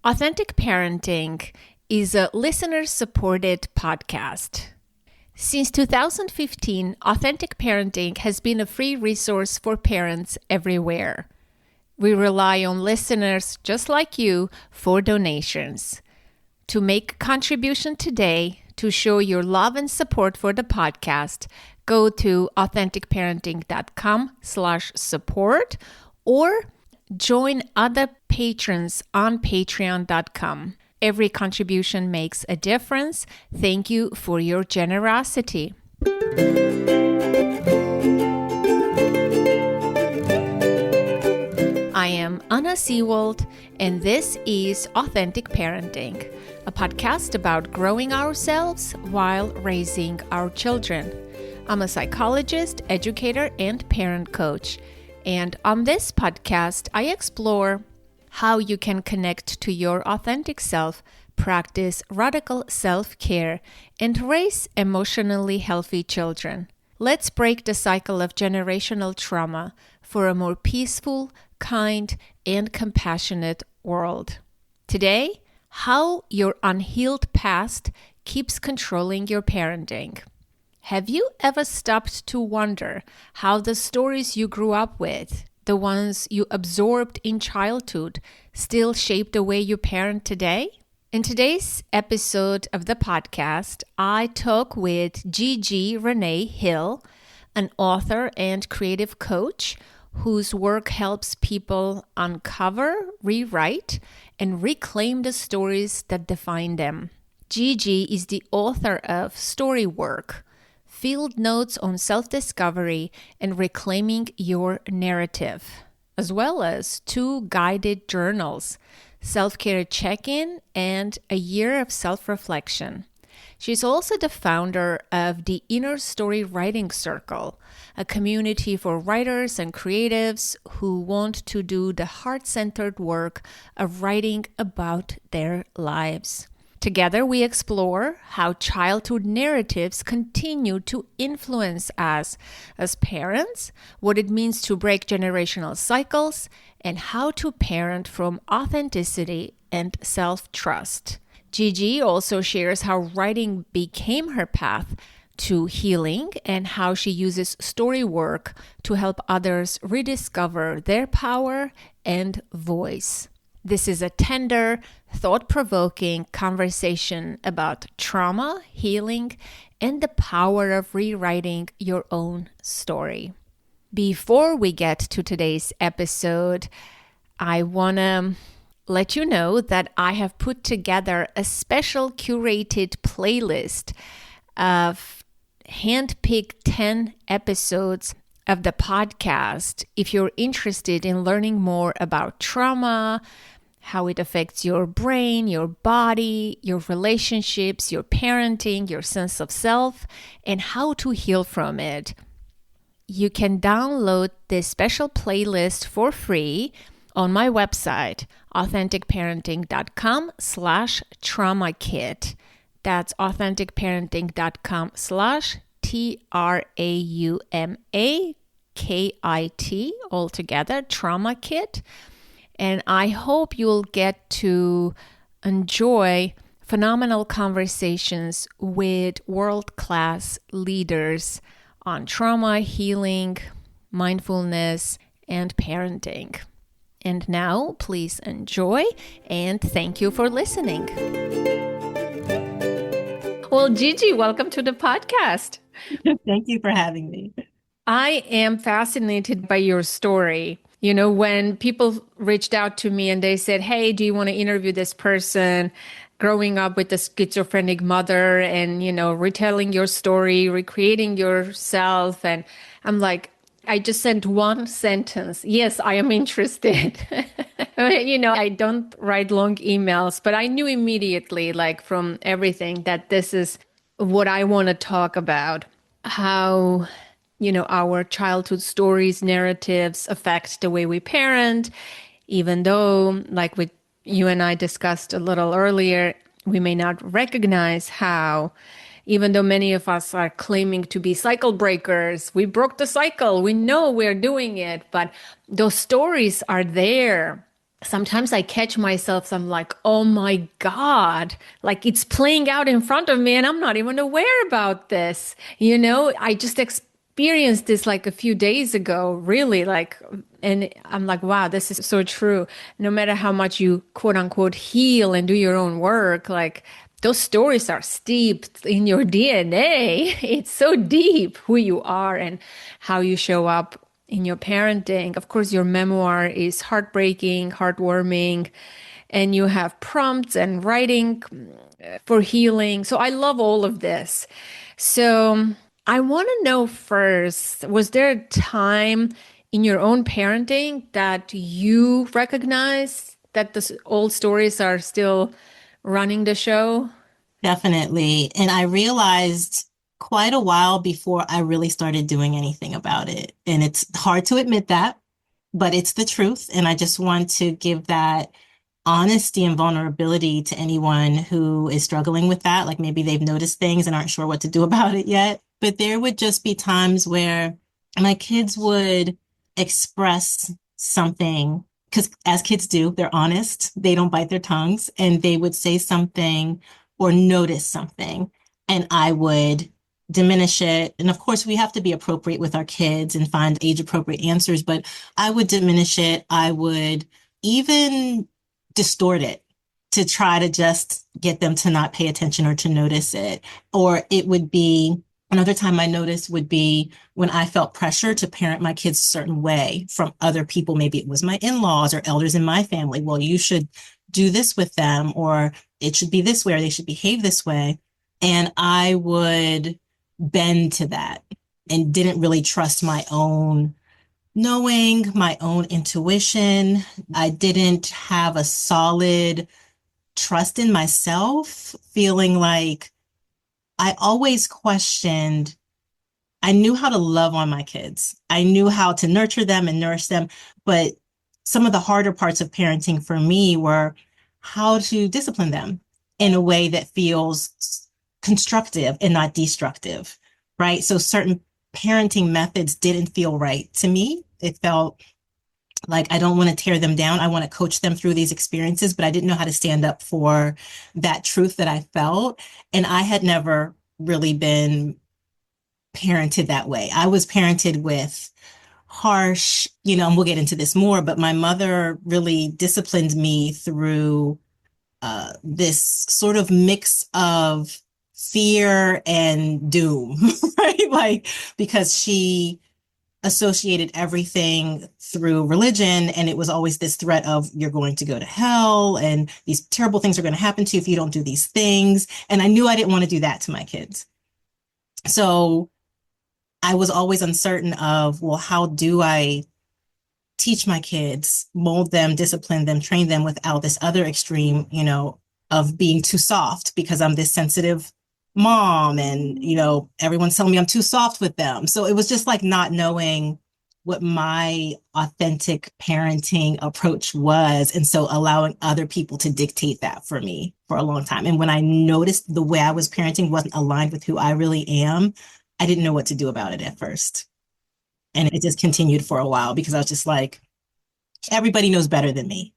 Authentic Parenting is a listener-supported podcast. Since 2015, Authentic Parenting has been a free resource for parents everywhere. We rely on listeners just like you for donations. To make a contribution today, to show your love and support for the podcast, go to authenticparenting.com/support or join other patrons on patreon.com. Every contribution makes a difference. Thank you for your generosity. I am Anna Seewald, and this is Authentic Parenting, a podcast about growing ourselves while raising our children. I'm a psychologist, educator, and parent coach. And on this podcast, I explore how you can connect to your authentic self, practice radical self-care, and raise emotionally healthy children. Let's break the cycle of generational trauma for a more peaceful, kind, and compassionate world. Today, how your unhealed past keeps controlling your parenting. Have you ever stopped to wonder how the stories you grew up with, the ones you absorbed in childhood, still shape the way you parent today? In today's episode of the podcast, I talk with GG Renee Hill, an author and creative coach whose work helps people uncover, rewrite, and reclaim the stories that define them. GG is the author of Storywork, Field Notes on Self-Discovery and Reclaiming Your Narrative, as well as 2 guided journals, Self-Care Check-In and A Year of Self-Reflection. She's also the founder of the Inner Story Writing Circle, a community for writers and creatives who want to do the heart-centered work of writing about their lives. Together, we explore how childhood narratives continue to influence us as parents, what it means to break generational cycles, and how to parent from authenticity and self-trust. Gigi also shares how writing became her path to healing and how she uses story work to help others rediscover their power and voice. This is a tender, thought-provoking conversation about trauma, healing, and the power of rewriting your own story. Before we get to today's episode, I want to let you know that I have put together a special curated playlist of handpicked 10 episodes of the podcast. If you're interested in learning more about trauma, how it affects your brain, your body, your relationships, your parenting, your sense of self, and how to heal from it, you can download this special playlist for free on my website, authenticparenting.com/trauma kit. That's authenticparenting.com/TRAUMAKIT, altogether, trauma kit. And I hope you'll get to enjoy phenomenal conversations with world-class leaders on trauma, healing, mindfulness, and parenting. And now, please enjoy, and thank you for listening. Well, Gigi, welcome to the podcast. Thank you for having me. I am fascinated by your story. You know, when people reached out to me and they said, hey, do you want to interview this person growing up with a schizophrenic mother and, you know, retelling your story, recreating yourself? And I'm like, I just sent one sentence. Yes, I am interested. You know, I don't write long emails, but I knew immediately, like from everything, that this is what I want to talk about. How, you know, our childhood stories, narratives affect the way we parent, even though, like you and I discussed a little earlier, we may not recognize how, even though many of us are claiming to be cycle breakers, we broke the cycle. We know we're doing it, but those stories are there sometimes I catch myself, I'm like, oh my God, like it's playing out in front of me and I'm not even aware about this. I just experienced this like a few days ago, really, like, and I'm like, wow, this is so true. No matter how much you quote unquote heal and do your own work, like those stories are steeped in your DNA. It's so deep who you are and how you show up in your parenting. Of course, your memoir is heartbreaking, heartwarming, and you have prompts and writing for healing. So I love all of this. So I want to know first, was there a time in your own parenting that you recognize that the old stories are still running the show? Definitely. And I realized quite a while before I really started doing anything about it. And it's hard to admit that, but it's the truth. And I just want to give that honesty and vulnerability to anyone who is struggling with that. Like maybe they've noticed things and aren't sure what to do about it yet. But there would just be times where my kids would express something, because as kids do, they're honest, they don't bite their tongues, and they would say something or notice something, and I would diminish it. And of course, we have to be appropriate with our kids and find age appropriate answers, but I would diminish it. I would even distort it to try to just get them to not pay attention or to notice it. Or it would be another time I noticed would be when I felt pressure to parent my kids a certain way from other people. Maybe it was my in-laws or elders in my family. Well, you should do this with them, or it should be this way, or they should behave this way. And I would bend to that and didn't really trust my own knowing, my own intuition. I didn't have a solid trust in myself, feeling like I always questioned. I knew how to love on my kids. I knew how to nurture them and nourish them. But some of the harder parts of parenting for me were how to discipline them in a way that feels constructive and not destructive, right? So certain parenting methods didn't feel right to me. It felt like I don't want to tear them down. I want to coach them through these experiences, but I didn't know how to stand up for that truth that I felt. And I had never really been parented that way. I was parented with harsh, and we'll get into this more, but my mother really disciplined me through this sort of mix of fear and doom, right? Like, because she associated everything through religion, and it was always this threat of you're going to go to hell and these terrible things are going to happen to you if you don't do these things. And I knew I didn't want to do that to my kids. So I was always uncertain of, well, how do I teach my kids, mold them, discipline them, train them without this other extreme, of being too soft because I'm this sensitive mom and, everyone's telling me I'm too soft with them. So it was just like not knowing what my authentic parenting approach was. And so allowing other people to dictate that for me for a long time. And when I noticed the way I was parenting wasn't aligned with who I really am, I didn't know what to do about it at first. And it just continued for a while because I was just like, everybody knows better than me.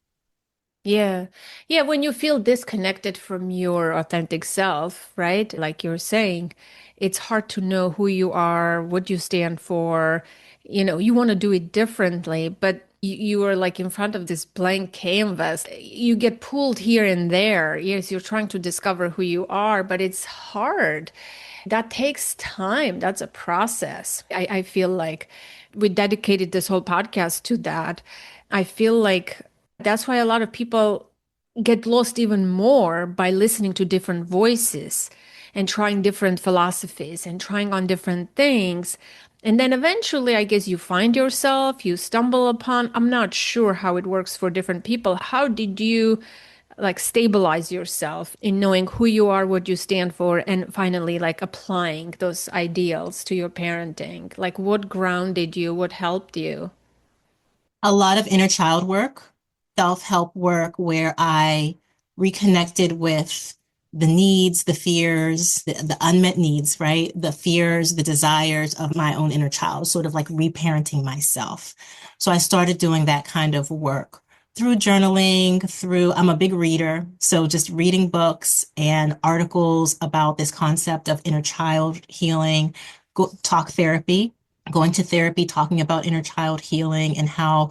Yeah. Yeah. When you feel disconnected from your authentic self, right? Like you're saying, it's hard to know who you are, what you stand for. You want to do it differently, but you are like in front of this blank canvas. You get pulled here and there. Yes, you're trying to discover who you are, but it's hard. That takes time. That's a process. I feel like we dedicated this whole podcast to that. I feel like that's why a lot of people get lost even more by listening to different voices and trying different philosophies and trying on different things. And then eventually, I guess you find yourself, you stumble upon, I'm not sure how it works for different people. How did you like stabilize yourself in knowing who you are, what you stand for, and finally like applying those ideals to your parenting? Like what grounded you, what helped you? A lot of inner child work, self-help work where I reconnected with the needs, the fears, the unmet needs, right? The fears, the desires of my own inner child, sort of like reparenting myself. So I started doing that kind of work through journaling, I'm a big reader. So just reading books and articles about this concept of inner child healing, talk therapy, going to therapy, talking about inner child healing and how,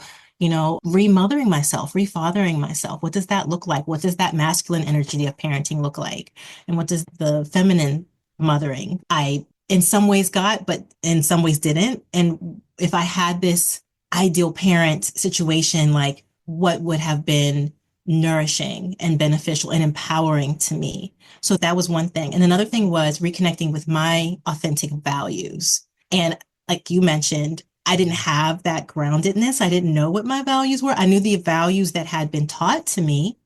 remothering myself, refathering myself. What does that look like? What does that masculine energy of parenting look like? And what does the feminine mothering I in some ways got, but in some ways didn't? And if I had this ideal parent situation, like what would have been nourishing and beneficial and empowering to me. So that was one thing. And another thing was reconnecting with my authentic values. And like you mentioned, I didn't have that groundedness. I didn't know what my values were. I knew the values that had been taught to me.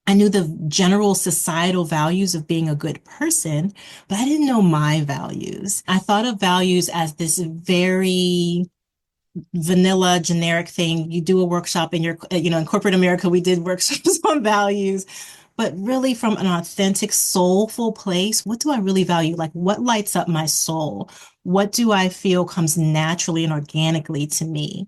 I knew the general societal values of being a good person, but I didn't know my values. I thought of values as this very vanilla generic thing. You do a workshop in in corporate America, we did workshops on values, but really from an authentic, soulful place, what do I really value? Like what lights up my soul? What do I feel comes naturally and organically to me?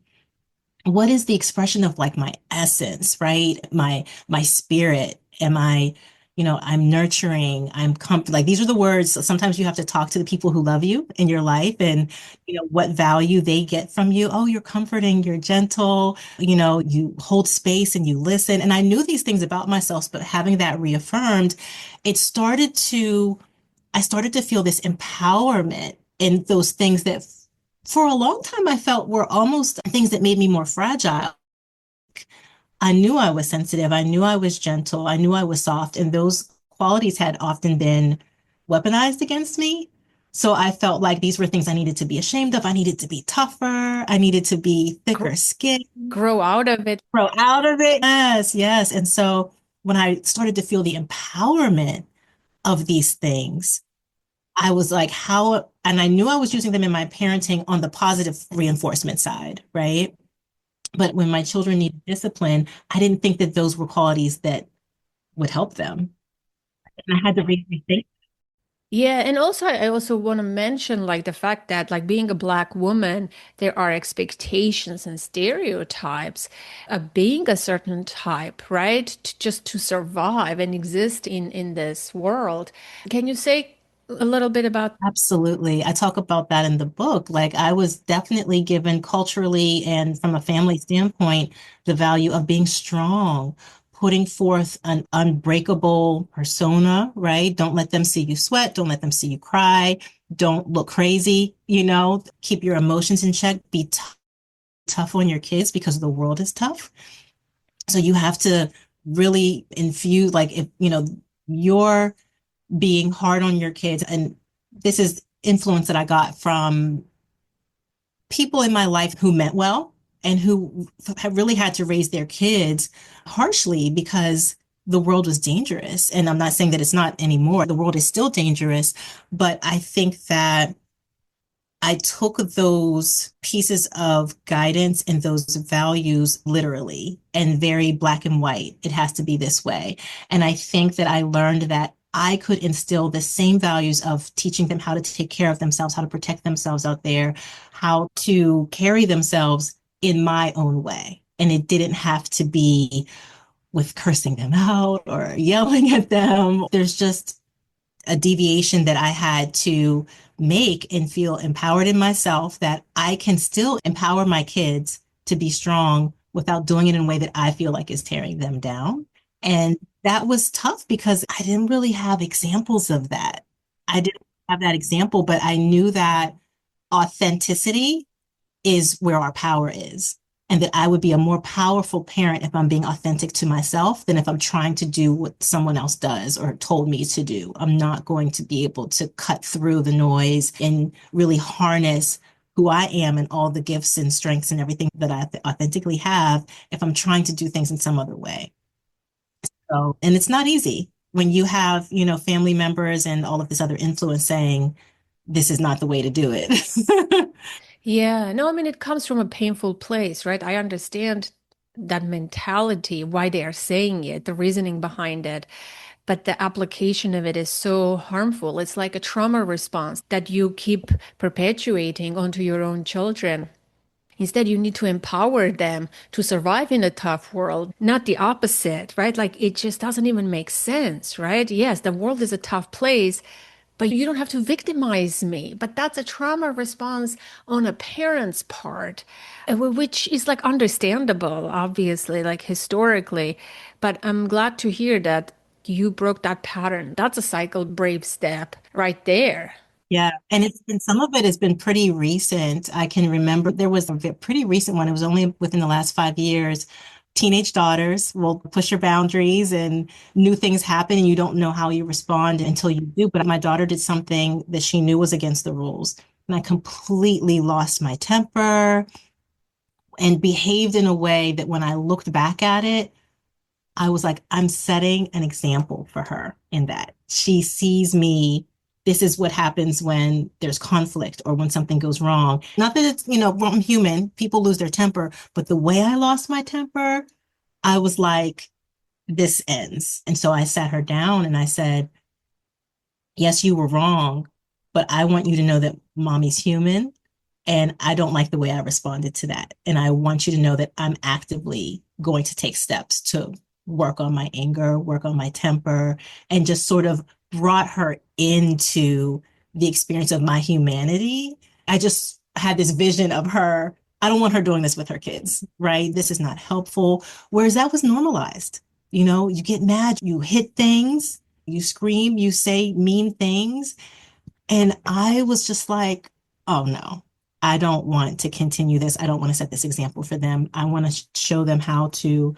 What is the expression of like my essence, right? My spirit. Am I, I'm nurturing, like these are the words. Sometimes you have to talk to the people who love you in your life and what value they get from you. Oh, you're comforting, you're gentle, you hold space and you listen. And I knew these things about myself, but having that reaffirmed, it started to I started to feel this empowerment in those things that for a long time I felt were almost things that made me more fragile. I knew I was sensitive. I knew I was gentle. I knew I was soft. And those qualities had often been weaponized against me. So I felt like these were things I needed to be ashamed of. I needed to be tougher. I needed to be thicker skinned, Grow out of it. grow out of it. Yes, yes. And so when I started to feel the empowerment of these things, I was like, how, and I knew I was using them in my parenting on the positive reinforcement side, right? But when my children needed discipline, I didn't think that those were qualities that would help them. And I had to rethink. Yeah, and also I also want to mention like the fact that like being a Black woman, there are expectations and stereotypes of being a certain type, right? Just to survive and exist in this world. Can you say a little bit about? Absolutely. I talk about that in the book. Like I was definitely given culturally and from a family standpoint, the value of being strong, putting forth an unbreakable persona, right? Don't let them see you sweat. Don't let them see you cry. Don't look crazy, keep your emotions in check. Be tough on your kids because the world is tough. So you have to really infuse, like, if, you're being hard on your kids. And this is influence that I got from people in my life who meant well and who have really had to raise their kids harshly because the world was dangerous. And I'm not saying that it's not anymore. The world is still dangerous, but I think that I took those pieces of guidance and those values literally and very black and white. It has to be this way. And I think that I learned that I could instill the same values of teaching them how to take care of themselves, how to protect themselves out there, how to carry themselves in my own way. And it didn't have to be with cursing them out or yelling at them. There's just a deviation that I had to make and feel empowered in myself that I can still empower my kids to be strong without doing it in a way that I feel like is tearing them down. And that was tough because I didn't really have examples of that. I didn't have that example, but I knew that authenticity is where our power is. And that I would be a more powerful parent if I'm being authentic to myself than if I'm trying to do what someone else does or told me to do. I'm not going to be able to cut through the noise and really harness who I am and all the gifts and strengths and everything that I authentically have if I'm trying to do things in some other way. So, and it's not easy when you have, family members and all of this other influence saying, this is not the way to do it. Yeah, no, I mean, it comes from a painful place, right? I understand that mentality, why they are saying it, the reasoning behind it, but the application of it is so harmful. It's like a trauma response that you keep perpetuating onto your own children. Instead, you need to empower them to survive in a tough world, not the opposite, right? Like it just doesn't even make sense, right? Yes, the world is a tough place, but you don't have to victimize me. But that's a trauma response on a parent's part, which is like understandable, obviously, like historically. But I'm glad to hear that you broke that pattern. That's a cycle brave step right there. Yeah, and it's been some of it has been pretty recent. I can remember there was a pretty recent one. It was only within the last 5 years. Teenage daughters will push your boundaries and new things happen and you don't know how you respond until you do. But my daughter did something that she knew was against the rules. And I completely lost my temper and behaved in a way that when I looked back at it, I was like, I'm setting an example for her in that she sees me. This is what happens when there's conflict or when something goes wrong. Not that it's, I'm human, people lose their temper, but the way I lost my temper, I was like, this ends. And so I sat her down and I said, yes, you were wrong, but I want you to know that mommy's human and I don't like the way I responded to that. And I want you to know that I'm actively going to take steps to work on my anger, work on my temper, and just sort of brought her into the experience of my humanity. I just had this vision of her. I don't want her doing this with her kids, right? This is not helpful. Whereas that was normalized. You get mad, you hit things, you scream, you say mean things. And I was just like, oh no, I don't want to continue this. I don't want to set this example for them. I want to show them how to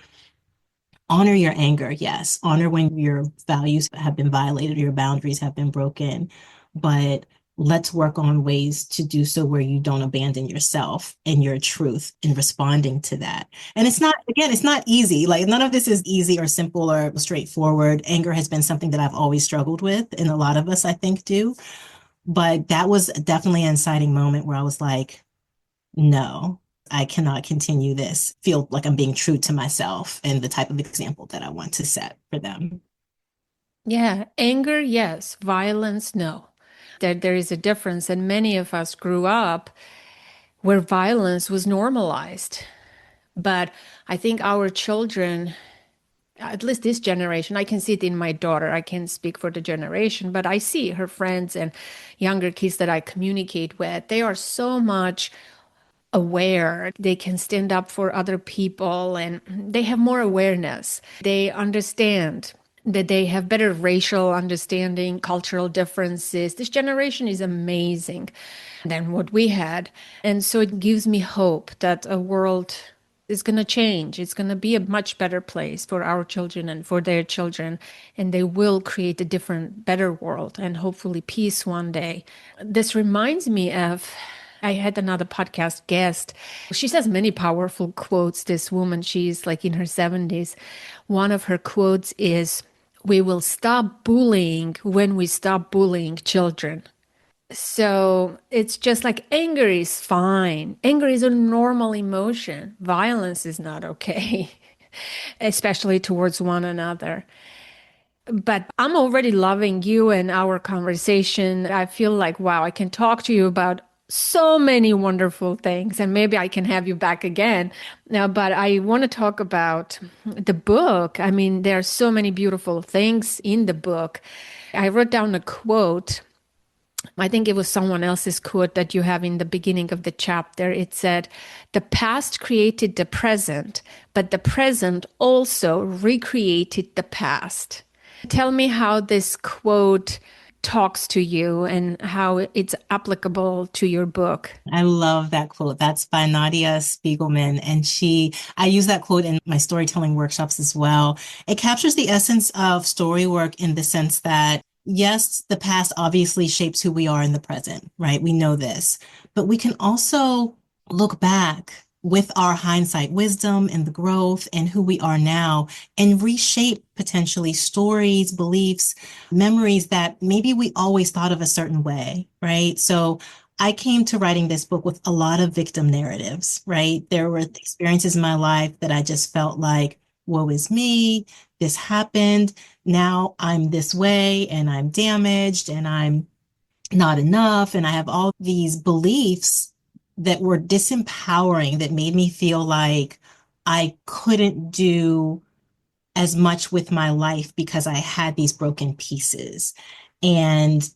honor your anger. Yes, honor when your values have been violated, your boundaries have been broken. But let's work on ways to do so where you don't abandon yourself and your truth in responding to that. And it's not, again, it's not easy. Like none of this is easy or simple or straightforward. Anger has been something that I've always struggled with, and a lot of us, I think, do. But that was definitely an inciting moment where I was like, no, I cannot continue this. Feel like I'm being true to myself and the type of example that I want to set for them. Yeah, anger, yes. Violence, no. There is a difference, and many of us grew up where violence was normalized. But I think our children, at least this generation, I can see it in my daughter. I can't speak for the generation, but I see her friends and younger kids that I communicate with. They are so much aware. They can stand up for other people and they have more awareness. They understand that they have better racial understanding, cultural differences. This generation is amazing than what we had. And so it gives me hope that a world is going to change. It's going to be a much better place for our children and for their children. And they will create a different, better world and hopefully peace one day. This reminds me of I had another podcast guest. She says many powerful quotes. This woman, she's like in her 70s. One of her quotes is, "We will stop bullying when we stop bullying children." So it's just like anger is fine. Anger is a normal emotion. Violence is not okay, especially towards one another. But I'm already loving you and our conversation. I feel like, wow, I can talk to you about so many wonderful things, and maybe I can have you back again. Now, but I want to talk about the book. I mean, there are so many beautiful things in the book. I wrote down a quote. I think it was someone else's quote that you have in the beginning of the chapter. It said, "The past created the present, but the present also recreated the past." Tell me how this quote talks to you and how it's applicable to your book. I love that quote. That's by Nadia Spiegelman. And I use that quote in my storytelling workshops as well. It captures the essence of story work in the sense that, yes, the past obviously shapes who we are in the present, right? We know this, but we can also look back with our hindsight wisdom and the growth and who we are now and reshape potentially stories, beliefs, memories that maybe we always thought of a certain way, right? So I came to writing this book with a lot of victim narratives, right? There were experiences in my life that I just felt like, woe is me, this happened, now I'm this way and I'm damaged and I'm not enough and I have all these beliefs that were disempowering, that made me feel like I couldn't do as much with my life because I had these broken pieces. And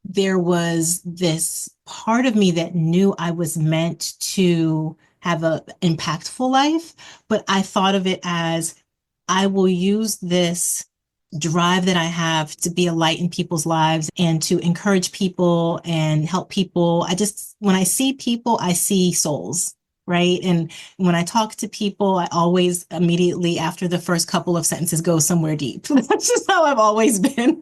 there was this part of me that knew I was meant to have an impactful life, but I thought of it as I will use this drive that I have to be a light in people's lives and to encourage people and help people. When I see people, I see souls. Right. And when I talk to people, I always immediately after the first couple of sentences go somewhere deep. That's just how I've always been.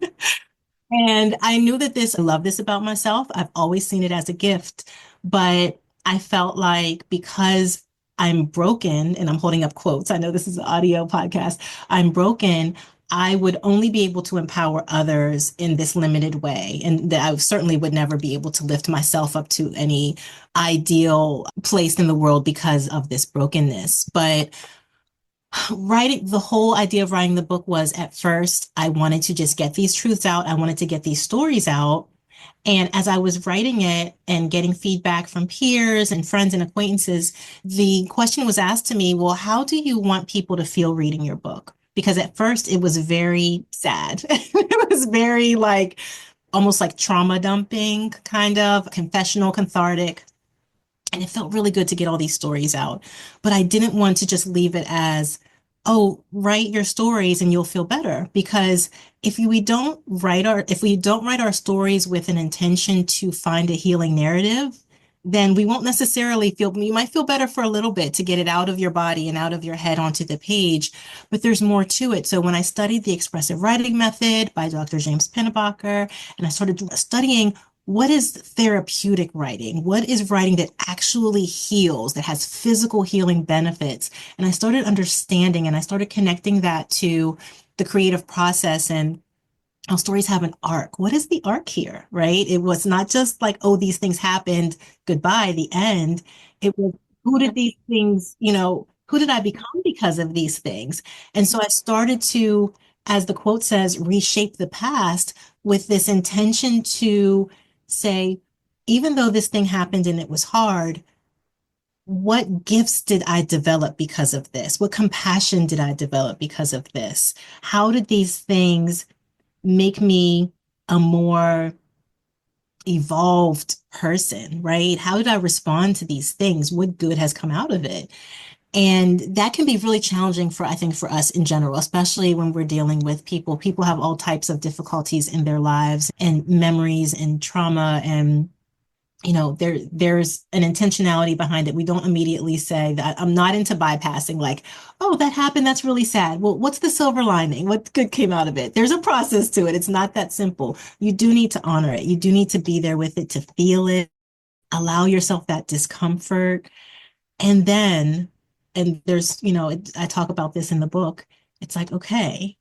And I knew that I love this about myself. I've always seen it as a gift, but I felt like because I'm broken, and I'm holding up quotes, I know this is an audio podcast, I'm broken, I would only be able to empower others in this limited way. And that I certainly would never be able to lift myself up to any ideal place in the world because of this brokenness. But the whole idea of writing the book was at first, I wanted to just get these truths out. I wanted to get these stories out. And as I was writing it and getting feedback from peers and friends and acquaintances, the question was asked to me, well, how do you want people to feel reading your book? Because at first it was very sad. It was very like almost like trauma dumping, kind of confessional, cathartic. And it felt really good to get all these stories out. But I didn't want to just leave it as, oh, write your stories and you'll feel better. Because if we don't write our stories with an intention to find a healing narrative, then we won't necessarily you might feel better for a little bit to get it out of your body and out of your head onto the page, but there's more to it. So when I studied the expressive writing method by Dr. James Pennebaker, and I started studying what is therapeutic writing? What is writing that actually heals, that has physical healing benefits? And I started understanding and I started connecting that to the creative process and how stories have an arc. What is the arc here, right? It was not just like, oh, these things happened, goodbye, the end. It was, who did these things, who did I become because of these things? And so I started to, as the quote says, reshape the past with this intention to say, even though this thing happened and it was hard, what gifts did I develop because of this? What compassion did I develop because of this? How did these things make me a more evolved person, right? How did I respond to these things? What good has come out of it? And that can be really challenging I think, for us in general, especially when we're dealing with people. People have all types of difficulties in their lives and memories and trauma and there's an intentionality behind it. We don't immediately say that. I'm not into bypassing like, oh, that happened. That's really sad. Well, what's the silver lining? What good came out of it? There's a process to it. It's not that simple. You do need to honor it. You do need to be there with it, to feel it, allow yourself that discomfort. And then, and there's, I talk about this in the book. It's like, okay,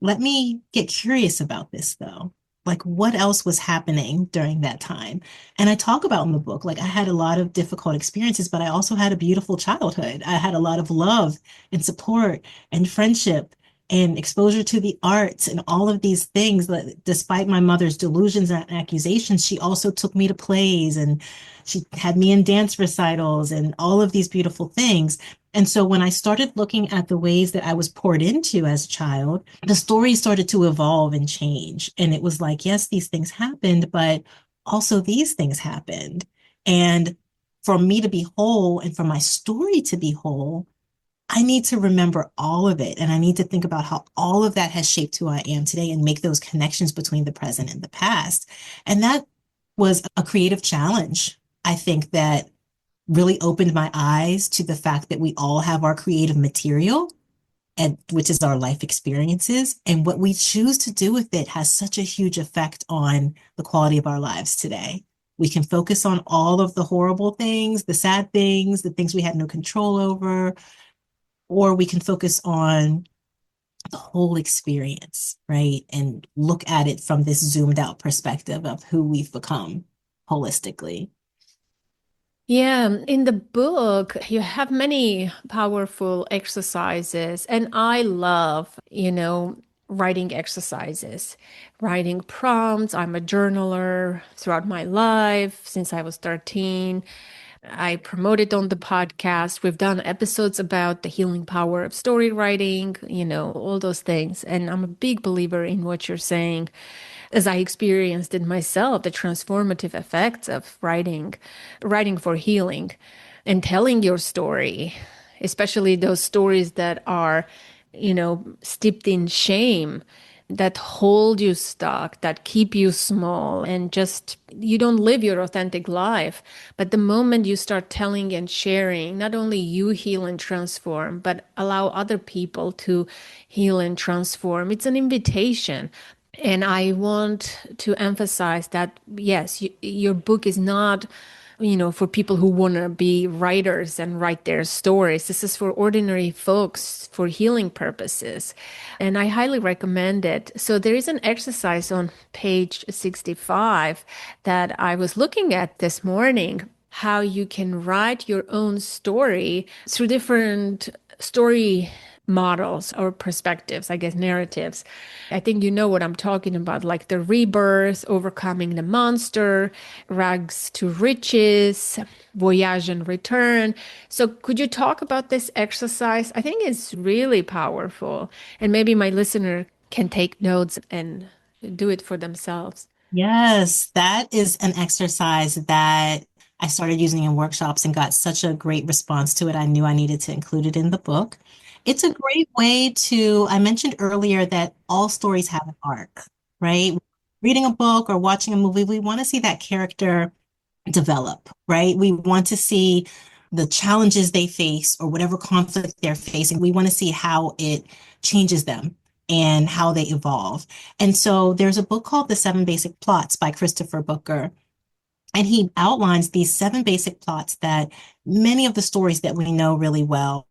let me get curious about this though. Like, what else was happening during that time? And I talk about in the book, like, I had a lot of difficult experiences, but I also had a beautiful childhood. I had a lot of love and support and friendship and exposure to the arts and all of these things that, despite my mother's delusions and accusations, she also took me to plays and she had me in dance recitals and all of these beautiful things. And so when I started looking at the ways that I was poured into as a child, the story started to evolve and change. And it was like, yes, these things happened, but also these things happened. And for me to be whole and for my story to be whole, I need to remember all of it. And I need to think about how all of that has shaped who I am today and make those connections between the present and the past. And that was a creative challenge. I think that really opened my eyes to the fact that we all have our creative material, and which is our life experiences. And what we choose to do with it has such a huge effect on the quality of our lives today. We can focus on all of the horrible things, the sad things, the things we had no control over, or we can focus on the whole experience, right? And look at it from this zoomed out perspective of who we've become holistically. Yeah, in the book, you have many powerful exercises, and I love, writing exercises, writing prompts. I'm a journaler throughout my life since I was 13. I promote it on the podcast. We've done episodes about the healing power of story writing, all those things. And I'm a big believer in what you're saying, as I experienced it myself, the transformative effects of writing for healing and telling your story, especially those stories that are, steeped in shame, that hold you stuck, that keep you small, and just you don't live your authentic life. But the moment you start telling and sharing, not only you heal and transform, but allow other people to heal and transform, it's an invitation. And I want to emphasize that, yes, your book is not, for people who want to be writers and write their stories. This is for ordinary folks for healing purposes. And I highly recommend it. So there is an exercise on page 65 that I was looking at this morning, how you can write your own story through different story models or perspectives, I guess, narratives. I think you know what I'm talking about, like the rebirth, overcoming the monster, rags to riches, voyage and return. So could you talk about this exercise? I think it's really powerful. And maybe my listener can take notes and do it for themselves. Yes, that is an exercise that I started using in workshops and got such a great response to it. I knew I needed to include it in the book. It's a great way to, I mentioned earlier that all stories have an arc, right? Reading a book or watching a movie, we want to see that character develop, right? We want to see the challenges they face or whatever conflict they're facing. We want to see how it changes them and how they evolve. And so there's a book called The Seven Basic Plots by Christopher Booker. And he outlines these seven basic plots that many of the stories that we know really well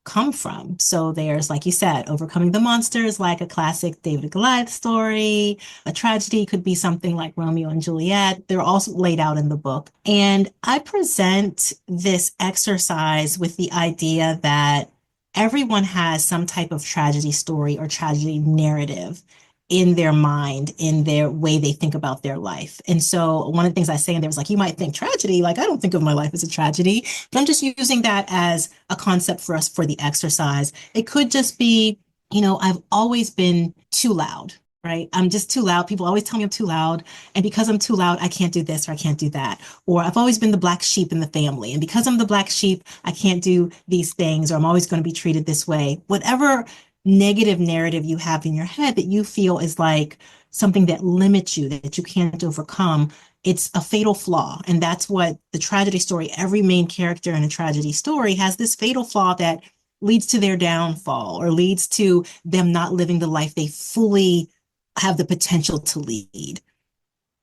come from. So there's, like you said, overcoming the monsters, like a classic David and Goliath story. A tragedy could be something like Romeo and Juliet. They're also laid out in the book. And I present this exercise with the idea that everyone has some type of tragedy story or tragedy narrative in their mind, in their way they think about their life. And so one of the things I say in there was like, you might think tragedy, like I don't think of my life as a tragedy, but I'm just using that as a concept for us for the exercise. It could just be, I've always been too loud, right? I'm just too loud. People always tell me I'm too loud. And because I'm too loud, I can't do this or I can't do that. Or I've always been the black sheep in the family. And because I'm the black sheep, I can't do these things, or I'm always going to be treated this way. Whatever negative narrative you have in your head that you feel is like something that limits you, that you can't overcome, it's a fatal flaw. And that's what the tragedy story, every main character in a tragedy story has this fatal flaw that leads to their downfall or leads to them not living the life they fully have the potential to lead.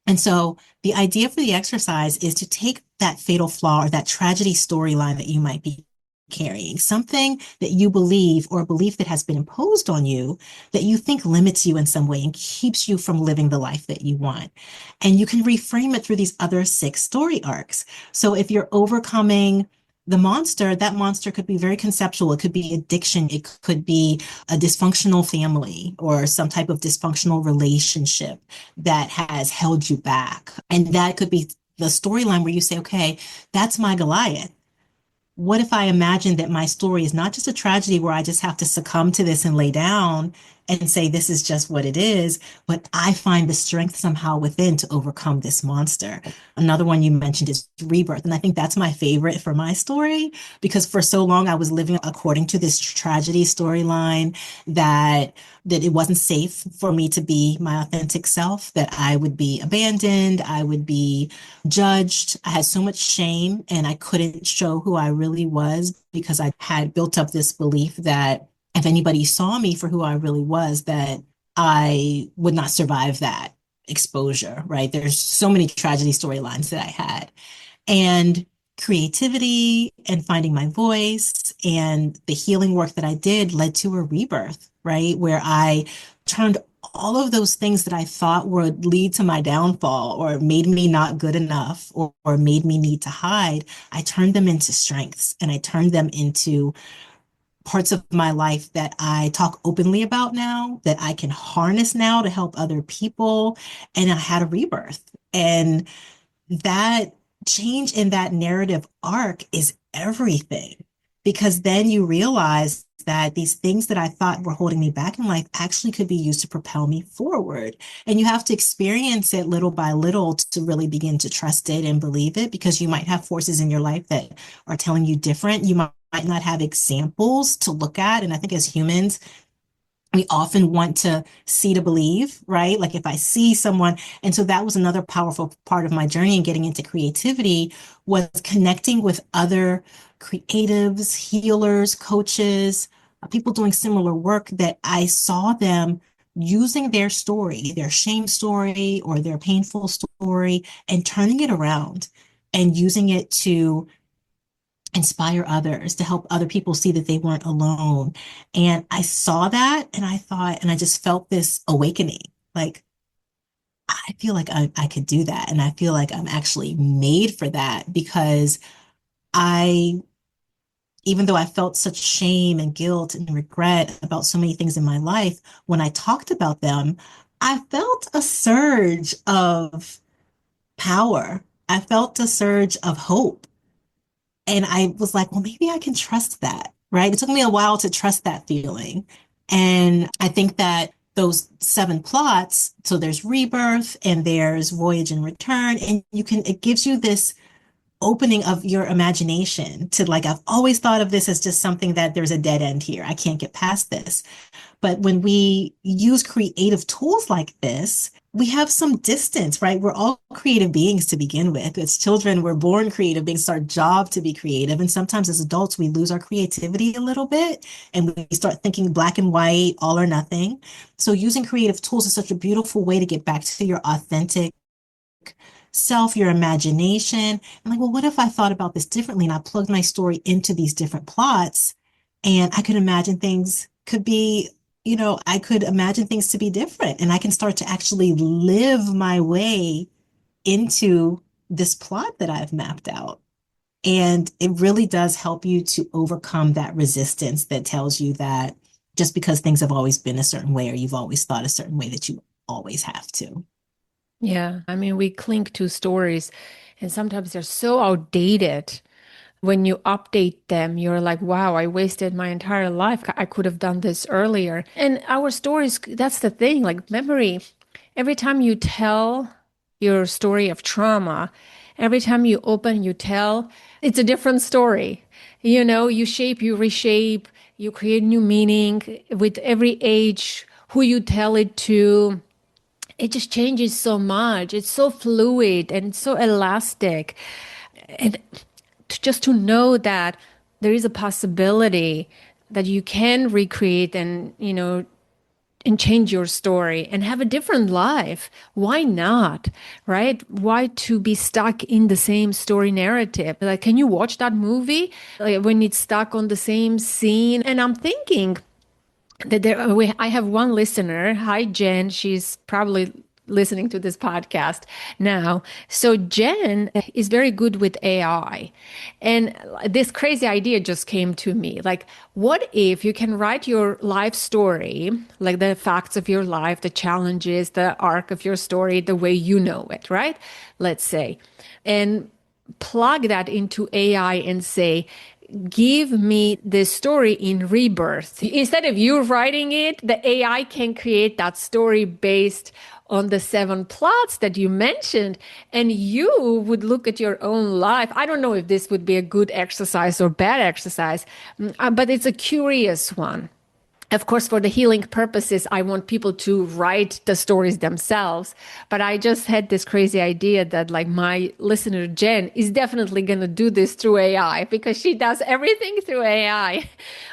And so the idea for the exercise is to take that fatal flaw or that tragedy storyline that you might be carrying, something that you believe or a belief that has been imposed on you that you think limits you in some way and keeps you from living the life that you want. And you can reframe it through these other six story arcs. So if you're overcoming the monster, that monster could be very conceptual. It could be addiction. It could be a dysfunctional family or some type of dysfunctional relationship that has held you back. And that could be the storyline where you say, okay, that's my Goliath. What if I imagine that my story is not just a tragedy where I just have to succumb to this and lay down and say, this is just what it is, but I find the strength somehow within to overcome this monster. Another one you mentioned is rebirth. And I think that's my favorite for my story because for so long I was living according to this tragedy storyline that it wasn't safe for me to be my authentic self, that I would be abandoned, I would be judged. I had so much shame and I couldn't show who I really was because I had built up this belief that if anybody saw me for who I really was, that I would not survive that exposure, right? There's so many tragedy storylines that I had. And creativity and finding my voice and the healing work that I did led to a rebirth, right? Where I turned all of those things that I thought would lead to my downfall or made me not good enough or made me need to hide, I turned them into strengths and I turned them into parts of my life that I talk openly about now, that I can harness now to help other people. And I had a rebirth. And that change in that narrative arc is everything because then you realize that these things that I thought were holding me back in life actually could be used to propel me forward. And you have to experience it little by little to really begin to trust it and believe it because you might have forces in your life that are telling you different. You might not have examples to look at. And I think as humans, we often want to see to believe, right? Like if I see someone, and so that was another powerful part of my journey in getting into creativity was connecting with other creatives, healers, coaches, people doing similar work that I saw them using their story, their shame story or their painful story, and turning it around and using it to inspire others, to help other people see that they weren't alone. And I saw that and I thought, and I just felt this awakening. Like, I feel like I could do that. And I feel like I'm actually made for that because I, even though I felt such shame and guilt and regret about so many things in my life, when I talked about them, I felt a surge of power. I felt a surge of hope. And I was like, well, maybe I can trust that, right? It took me a while to trust that feeling. And I think that those seven plots, so there's rebirth and there's voyage and return, and it gives you this opening of your imagination to like, I've always thought of this as just something that there's a dead end here. I can't get past this. But when we use creative tools like this, we have some distance, right? We're all creative beings to begin with. As children, we're born creative beings. It's our job to be creative. And sometimes as adults, we lose our creativity a little bit and we start thinking black and white, all or nothing. So using creative tools is such a beautiful way to get back to your authentic self, your imagination. And like, well, what if I thought about this differently and I plugged my story into these different plots and I could imagine things could be, I could imagine things to be different and I can start to actually live my way into this plot that I've mapped out. And it really does help you to overcome that resistance that tells you that just because things have always been a certain way or you've always thought a certain way that you always have to. Yeah, I mean, we cling to stories and sometimes they're so outdated. When you update them, you're like, wow, I wasted my entire life. I could have done this earlier. And our stories, that's the thing, like memory. Every time you tell your story of trauma, every time you open, you tell, it's a different story. You shape, you reshape, you create new meaning with every age, who you tell it to. It just changes so much. It's so fluid and it's so elastic. And just to know that there is a possibility that you can recreate and change your story and have a different life. Why not? Right? Why to be stuck in the same story narrative? Like, can you watch that movie like, when it's stuck on the same scene? And I'm thinking, I have one listener. Hi, Jen. She's probably listening to this podcast now. So Jen is very good with AI. And this crazy idea just came to me. Like, what if you can write your life story, like the facts of your life, the challenges, the arc of your story, the way you know it, right? Let's say, and plug that into AI and say, give me the story in rebirth. Instead of you writing it, the AI can create that story based on the seven plots that you mentioned. And you would look at your own life. I don't know if this would be a good exercise or bad exercise, but it's a curious one. Of course, for the healing purposes, I want people to write the stories themselves. But I just had this crazy idea that like my listener, Jen, is definitely going to do this through AI because she does everything through AI.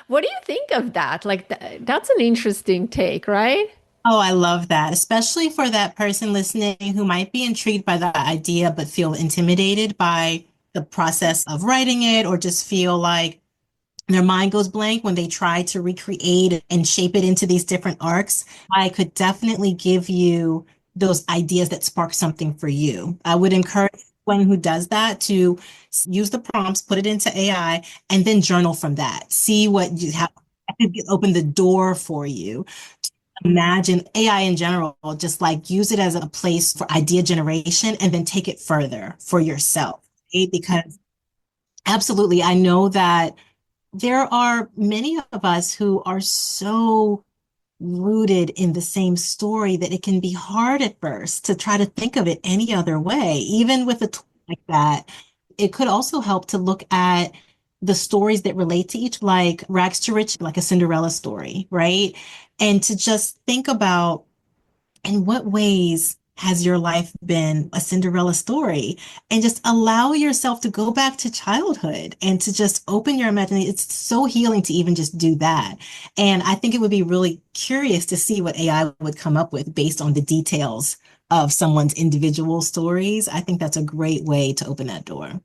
What do you think of that? Like, that's an interesting take, right? Oh, I love that, especially for that person listening who might be intrigued by the idea but feel intimidated by the process of writing it or just feel like their mind goes blank when they try to recreate and shape it into these different arcs. I could definitely give you those ideas that spark something for you. I would encourage anyone who does that to use the prompts, put it into AI, and then journal from that. See what you have. I could open the door for you. Imagine AI in general, just like use it as a place for idea generation and then take it further for yourself. right? Because absolutely, I know that there are many of us who are so rooted in the same story that it can be hard at first to try to think of it any other way. Even with a tool like that, it could also help to look at the stories that relate to each, like rags to rich, like a Cinderella story, right? And to just think about in what ways has your life been a Cinderella story? And just allow yourself to go back to childhood and to just open your imagination. It's so healing to even just do that. And I think it would be really curious to see what AI would come up with based on the details of someone's individual stories. I think that's a great way to open that door.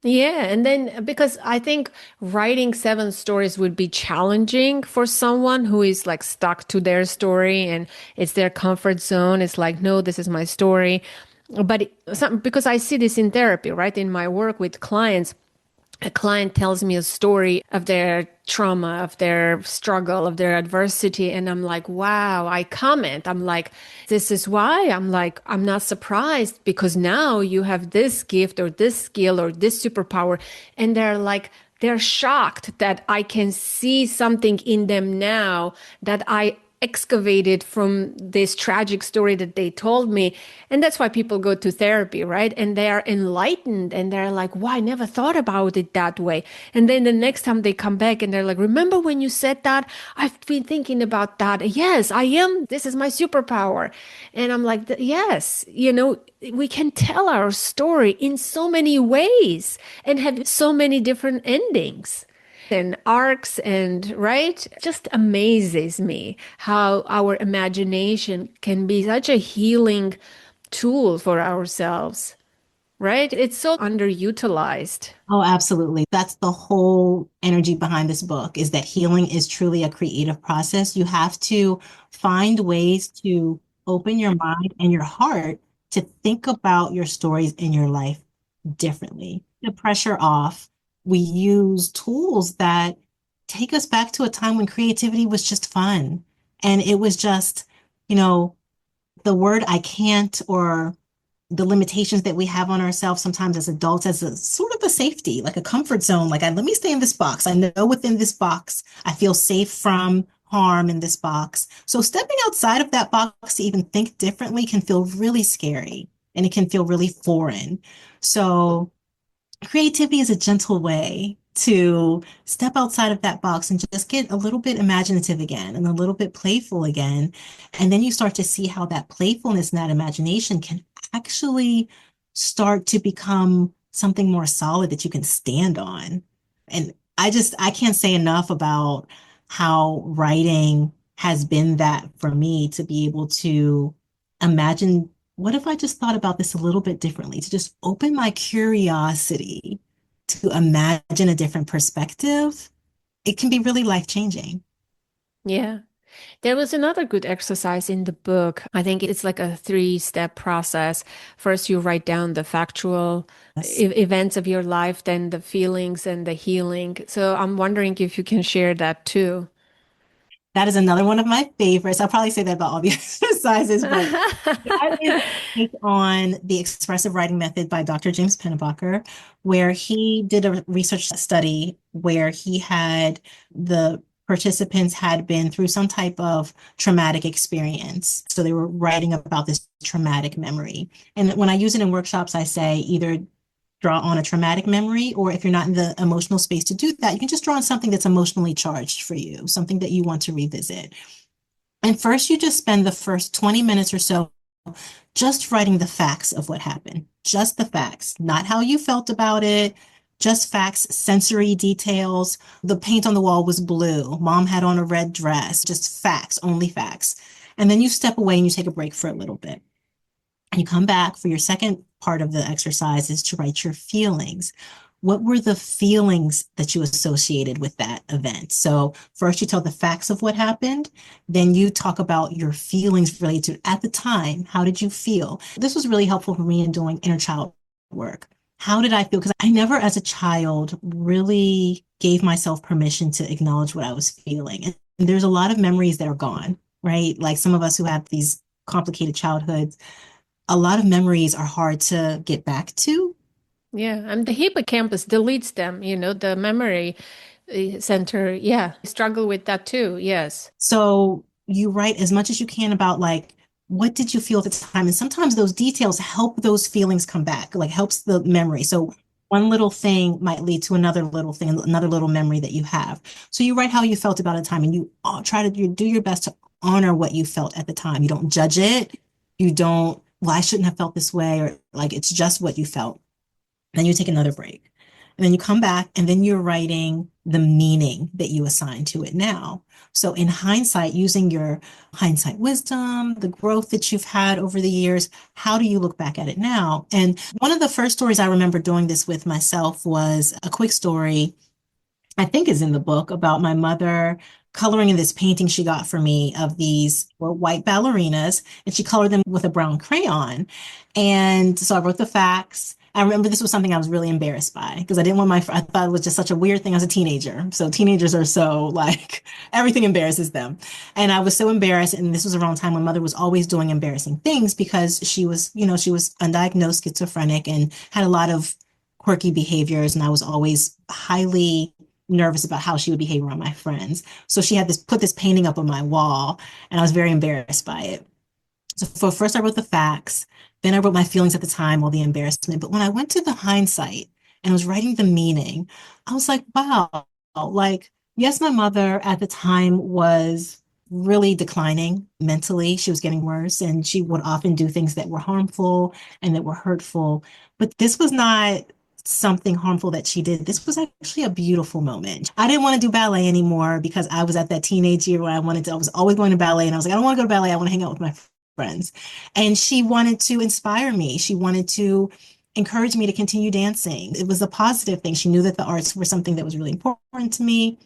Yeah, and then because I think writing seven stories would be challenging for someone who is like stuck to their story and it's their comfort zone. It's like, no, this is my story. But because I see this in therapy, right? In my work with clients, a client tells me a story of their trauma, of their struggle, of their adversity. And I'm like, wow, I comment. I'm like, this is why. I'm like, I'm not surprised because now you have this gift or this skill or this superpower. And they're like, they're shocked that I can see something in them now that I excavated from this tragic story that they told me. And that's why people go to therapy, right? And they are enlightened and they're like, wow, I never thought about it that way. And then the next time they come back and they're like, remember when you said that? I've been thinking about that. Yes, I am. This is my superpower. And I'm like, yes, we can tell our story in so many ways and have so many different endings and arcs and right just amazes me how our imagination can be such a healing tool for ourselves, right? It's so underutilized. Oh, absolutely. That's the whole energy behind this book is that healing is truly a creative process. You have to find ways to open your mind and your heart to think about your stories in your life differently. The pressure off. We use tools that take us back to a time when creativity was just fun. And it was just, you know, the word I can't or the limitations that we have on ourselves sometimes as adults as a sort of a safety, like a comfort zone. Like, let me stay in this box. I know within this box, I feel safe from harm in this box. So stepping outside of that box to even think differently can feel really scary and it can feel really foreign. So creativity is a gentle way to step outside of that box and just get a little bit imaginative again and a little bit playful again. And then you start to see how that playfulness and that imagination can actually start to become something more solid that you can stand on. And I can't say enough about how writing has been that for me to be able to imagine what if I just thought about this a little bit differently, to just open my curiosity to imagine a different perspective? It can be really life-changing. Yeah. There was another good exercise in the book. I think it's like a three-step process. First, you write down the factual Yes. events of your life, then the feelings and the healing. So I'm wondering if you can share that too. That is another one of my favorites. I'll probably say that about all the exercises, but that is take on the expressive writing method by Dr. James Pennebaker, where he did a research study where he had the participants had been through some type of traumatic experience. So they were writing about this traumatic memory. And when I use it in workshops, I say either draw on a traumatic memory, or if you're not in the emotional space to do that, you can just draw on something that's emotionally charged for you, something that you want to revisit. And first, you just spend the first 20 minutes or so just writing the facts of what happened, just the facts, not how you felt about it, just facts, sensory details. The paint on the wall was blue. Mom had on a red dress, just facts, only facts. And then you step away and you take a break for a little bit. And you come back for your second part of the exercise is to write your feelings. What were the feelings that you associated with that event? So first you tell the facts of what happened, then you talk about your feelings related to it at the time. How did you feel? This was really helpful for me in doing inner child work. How did I feel? Because I never as a child really gave myself permission to acknowledge what I was feeling. And there's a lot of memories that are gone, right? Like some of us who have these complicated childhoods, a lot of memories are hard to get back to. Yeah, and the hippocampus deletes them, the memory center. Yeah, I struggle with that too. Yes. So you write as much as you can about like, what did you feel at the time? And sometimes those details help those feelings come back, like helps the memory. So one little thing might lead to another little thing, another little memory that you have. So you write how you felt about a time and you try to do your best to honor what you felt at the time. You don't judge it. You don't, well, I shouldn't have felt this way, or like it's just what you felt. Then you take another break. And then you come back and then you're writing the meaning that you assign to it now. So in hindsight, using your hindsight wisdom, the growth that you've had over the years, how do you look back at it now? And one of the first stories I remember doing this with myself was a quick story I think is in the book about my mother coloring in this painting she got for me of these were white ballerinas, and she colored them with a brown crayon. And so I wrote the facts. I remember this was something I was really embarrassed by because I didn't want I thought it was just such a weird thing as a teenager. So teenagers are so like everything embarrasses them. And I was so embarrassed. And this was around time when mother was always doing embarrassing things because she was undiagnosed schizophrenic and had a lot of quirky behaviors. And I was always highly nervous about how she would behave around my friends. So she had put this painting up on my wall, and I was very embarrassed by it. So first I wrote the facts, then I wrote my feelings at the time, all the embarrassment. But when I went to the hindsight and was writing the meaning, I was like, wow, like, yes, my mother at the time was really declining mentally. She was getting worse, and she would often do things that were harmful and that were hurtful. But this was not something harmful that she did. This was actually a beautiful moment. I didn't want to do ballet anymore because I was at that teenage year where I was always going to ballet. And I was like, I don't want to go to ballet. I want to hang out with my friends. And she wanted to inspire me. She wanted to encourage me to continue dancing. It was a positive thing. She knew that the arts were something that was really important to me.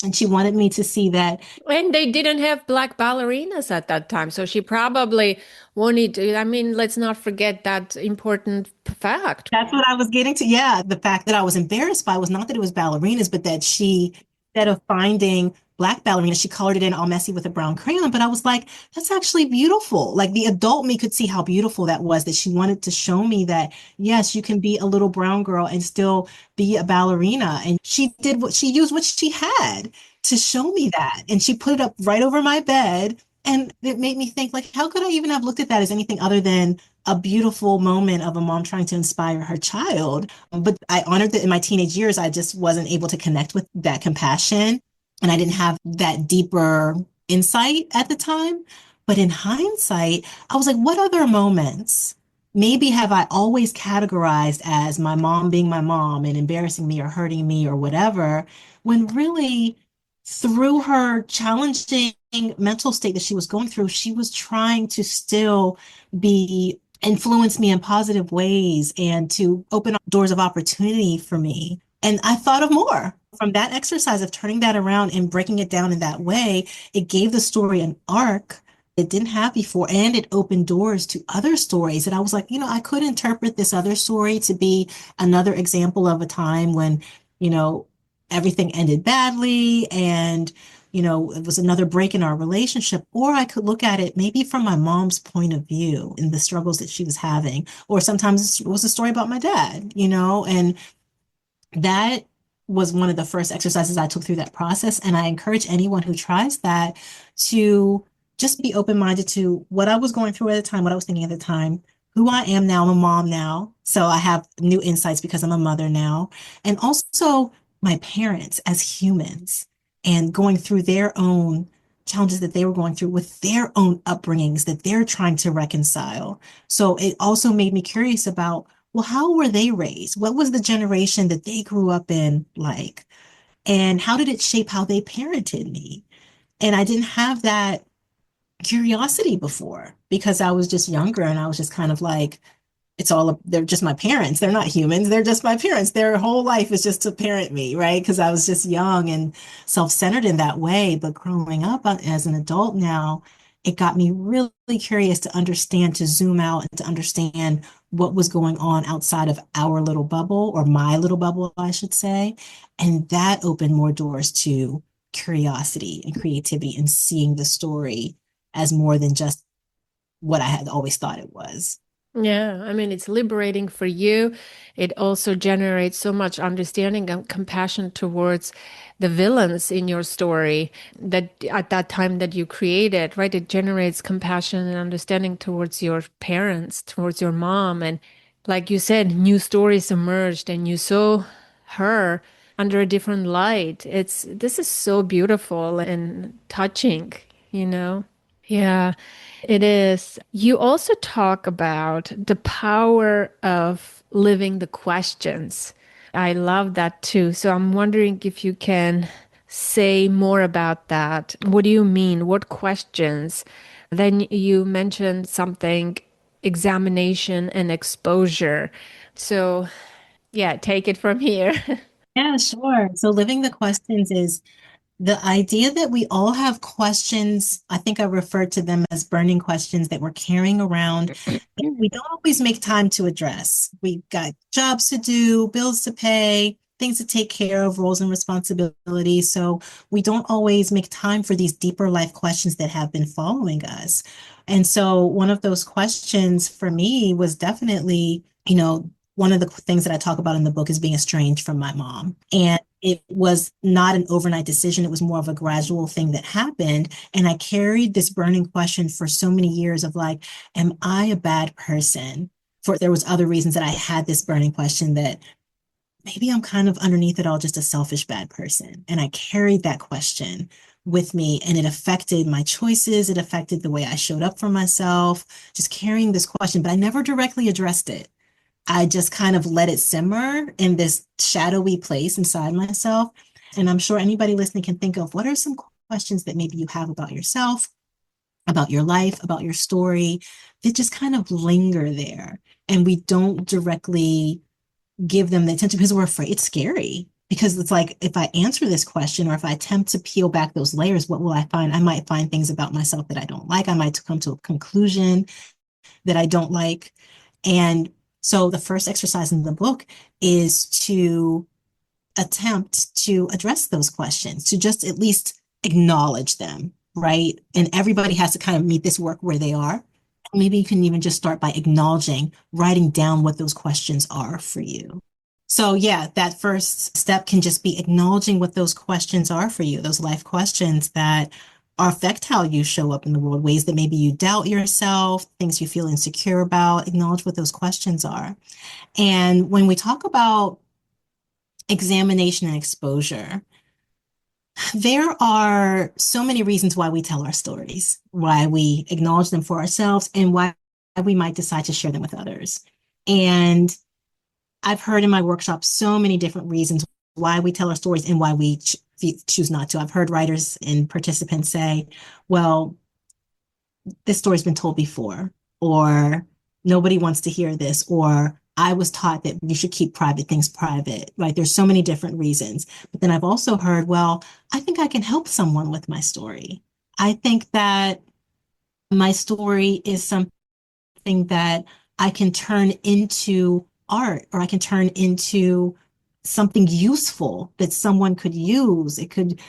And she wanted me to see that. And they didn't have black ballerinas at that time. So she probably wanted to, I mean, let's not forget that important fact. That's what I was getting to. Yeah, the fact that I was embarrassed by was not that it was ballerinas, but that she, instead of finding black ballerinas, she colored it in all messy with a brown crayon. But I was like, that's actually beautiful. Like the adult me could see how beautiful that was, that she wanted to show me that, yes, you can be a little brown girl and still be a ballerina. And she used what she had to show me that. And she put it up right over my bed. And it made me think, like, how could I even have looked at that as anything other than a beautiful moment of a mom trying to inspire her child? But I honored that in my teenage years, I just wasn't able to connect with that compassion. And I didn't have that deeper insight at the time. But in hindsight, I was like, what other moments maybe have I always categorized as my mom being my mom and embarrassing me or hurting me or whatever, when really through her challenging mental state that she was going through, she was trying to still be influence me in positive ways and to open up doors of opportunity for me. And I thought of more from that exercise of turning that around and breaking it down in that way. It gave the story an arc it didn't have before, and it opened doors to other stories that I was like, I could interpret this other story to be another example of a time when, you know, everything ended badly and it was another break in our relationship. Or I could look at it maybe from my mom's point of view and the struggles that she was having. Or sometimes it was a story about my dad, and that was one of the first exercises I took through that process. And I encourage anyone who tries that to just be open-minded to what I was going through at the time, what I was thinking at the time, who I am now. I'm a mom now. So I have new insights because I'm a mother now. And also my parents as humans and going through their own challenges that they were going through with their own upbringings that they're trying to reconcile. So it also made me curious about, well, how were they raised? What was the generation that they grew up in like? And how did it shape how they parented me? And I didn't have that curiosity before because I was just younger and I was just kind of like, they're just my parents. They're not humans. They're just my parents. Their whole life is just to parent me, right? Because I was just young and self-centered in that way. But growing up as an adult now, it got me really curious to understand, to zoom out and to understand what was going on outside of our little bubble, or my little bubble, I should say. And that opened more doors to curiosity and creativity and seeing the story as more than just what I had always thought it was. Yeah, I mean, it's liberating for you. It also generates so much understanding and compassion towards the villains in your story that at that time that you created, right? It generates compassion and understanding towards your parents, towards your mom. And like you said, new stories emerged and you saw her under a different light. This is so beautiful and touching, you know? Yeah, it is. You also talk about the power of living the questions. I love that too. So I'm wondering if you can say more about that. What do you mean? What questions? Then you mentioned something, examination and exposure. So, yeah, take it from here. Yeah, sure. So living the questions is the idea that we all have questions. I think I referred to them as burning questions that we're carrying around. We don't always make time to address. We've got jobs to do, bills to pay, things to take care of, roles and responsibilities. So we don't always make time for these deeper life questions that have been following us. And so one of those questions for me was definitely, one of the things that I talk about in the book is being estranged from my mom. And it was not an overnight decision. It was more of a gradual thing that happened. And I carried this burning question for so many years of like, am I a bad person? For there was other reasons that I had this burning question that maybe I'm kind of underneath it all just a selfish bad person. And I carried that question with me and it affected my choices. It affected the way I showed up for myself, just carrying this question, but I never directly addressed it. I just kind of let it simmer in this shadowy place inside myself. And I'm sure anybody listening can think of what are some questions that maybe you have about yourself, about your life, about your story, that just kind of linger there. And we don't directly give them the attention because we're afraid. It's scary because it's like, if I answer this question or if I attempt to peel back those layers, what will I find? I might find things about myself that I don't like. I might come to a conclusion that I don't like. And so the first exercise in the book is to attempt to address those questions, to just at least acknowledge them, right? And everybody has to kind of meet this work where they are. Maybe you can even just start by acknowledging, writing down what those questions are for you. So, yeah, that first step can just be acknowledging what those questions are for you, those life questions that affect how you show up in the world, ways that maybe you doubt yourself, things you feel insecure about. Acknowledge what those questions are. And when we talk about examination and exposure, there are so many reasons why we tell our stories, why we acknowledge them for ourselves, and why we might decide to share them with others. And I've heard in my workshops so many different reasons why we tell our stories and why we choose not to. I've heard writers and participants say, well, this story's been told before, or nobody wants to hear this, or I was taught that you should keep private things private. Like there's so many different reasons. But then I've also heard, well, I think I can help someone with my story. I think that my story is something that I can turn into art or I can turn into something useful that someone could use. It could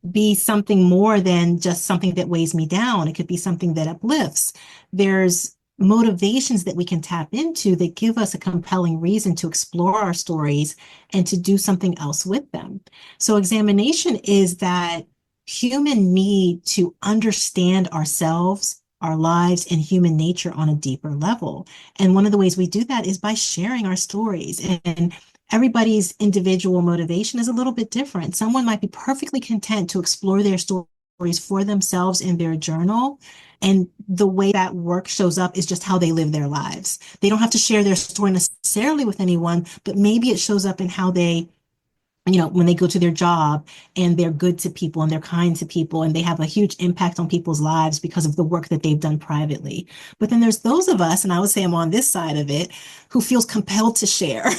be something more than just something that weighs me down. It could be something that uplifts. There's motivations that we can tap into that give us a compelling reason to explore our stories and to do something else with them. So examination is that human need to understand ourselves, our lives, and human nature on a deeper level. And one of the ways we do that is by sharing our stories. And everybody's individual motivation is a little bit different. Someone might be perfectly content to explore their stories for themselves in their journal. And the way that work shows up is just how they live their lives. They don't have to share their story necessarily with anyone, but maybe it shows up in how they, when they go to their job and they're good to people and they're kind to people and they have a huge impact on people's lives because of the work that they've done privately. But then there's those of us, and I would say I'm on this side of it, who feels compelled to share,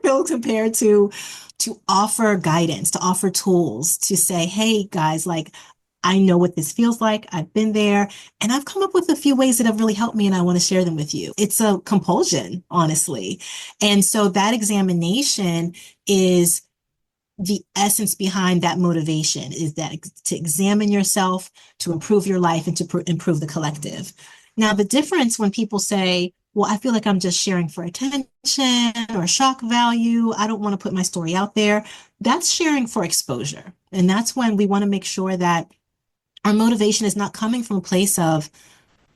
feel compared to offer guidance, to offer tools, to say, hey guys, like I know what this feels like. I've been there and I've come up with a few ways that have really helped me and I want to share them with you. It's a compulsion, honestly. And so that examination is the essence behind that motivation is that to examine yourself, to improve your life, and to improve the collective. Now, the difference when people say, well, I feel like I'm just sharing for attention or shock value. I don't want to put my story out there. That's sharing for exposure. And that's when we want to make sure that our motivation is not coming from a place of,